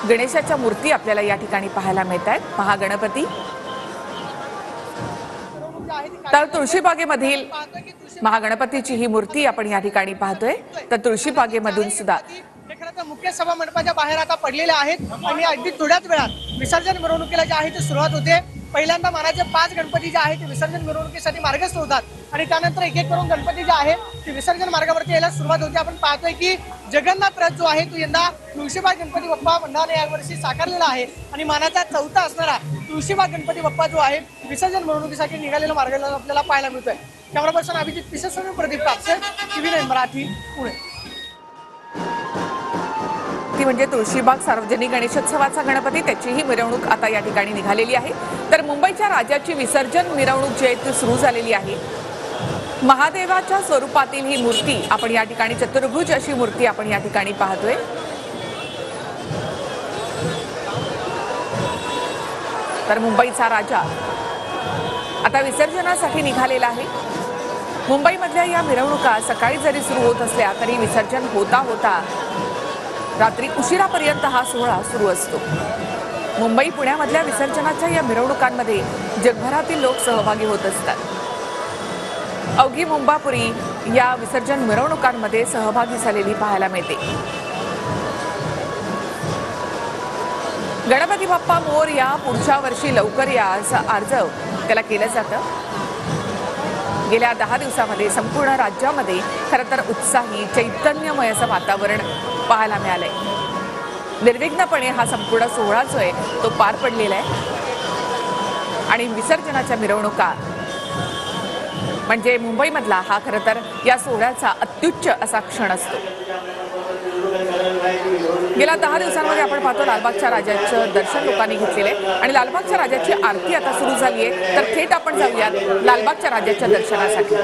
गणेशाच्या मूर्ती आपल्याला या ठिकाणी पाहायला मिळतात। महागणपती तर तुळशीबागेमधील महागणपतीची ही मूर्ती आपण या ठिकाणी पाहतोय। तर तुळशीबागेमधून सुद्धा मुख्य सभा मंडपाच्या बाहेर आता पडलेले आहेत आणि अगदी थोड्याच वेळात विसर्जन मिरवणुकीला जे आहे ते सुरुवात होते। पहिल्यांदा मानाचे 5 गणपती जे आहेत ते विसर्जन मिरवणुकीसाठी मार्गस्थ होतात आणि त्यानंतर एक एक करून गणपती जे आहे ते विसर्जन मार्गावरती यायला सुरुवात होते। आपण पाहतोय की जगन्नाथ रथ जो आहे तो यंदा तुळशीबाग गणपती बाप्पा मंडळाने यावर्षी साकारलेला आहे आणि मानाचा 4था असणारा तुळशीबाग गणपती बाप्पा जो आहे विसर्जन मिरवणुकीसाठी निघालेला मार्गाला आपल्याला पाहायला मिळतोय। Camera person Abhijit Piseswami, Pradeep Kapse, TV9 Marathi, Pune. ती म्हणजे तुळशीबाग सार्वजनिक गणेशोत्सवाचा गणपती, त्याची ही मिरवणूक आता या ठिकाणी निघालेली आहे। तर मुंबईच्या राजाची विसर्जन मिरवणूक जी आहे ती सुरू झालेली आहे। महादेवाच्या स्वरूपातील ही मूर्ती आपण या ठिकाणी, चतुर्भुज अशी मूर्ती आपण या ठिकाणी पाहतोय। तर मुंबईचा राजा आता विसर्जनासाठी निघालेला आहे। मुंबईमधल्या या मिरवणुका सकाळी जरी सुरू होत असल्या तरी विसर्जन होता होता रात्री उशिरापर्यंत हा सोहळा सुरू असतो। मुंबई पुण्यामधल्या विसर्जनाच्या या मिरवणुकांमध्ये जगभरातील लोक सहभागी होत असतात। अवघी मुंबापुरी या विसर्जन मिरवणुकांमध्ये सहभागी झालेली पाहायला मिळते। गणपती बाप्पा मोरया, पुढच्या वर्षी लवकर या असं आर्जव त्याला केलं जातं। गेल्या 10 दिवसामध्ये संपूर्ण राज्यामध्ये खरं तर उत्साही, चैतन्यमय असं वातावरण पाहायला मिळालंय। निर्विघ्नपणे हा संपूर्ण सोहळा जो आहे तो पार पडलेला आहे आणि विसर्जनाच्या मिरवणुका म्हणजे मुंबईमधला हा खरं तर या सोहळ्याचा अत्युच्च असा क्षण असतो। गेल्या 10 दिवसांमध्ये आपण पाहतो लालबागच्या राजाचं दर्शन लोकांनी घेतलेलं आहे आणि लालबागच्या राजाची आरती आता सुरू झाली आहे। तर थेट आपण जाऊयात लालबागच्या राजाच्या दर्शनासाठी।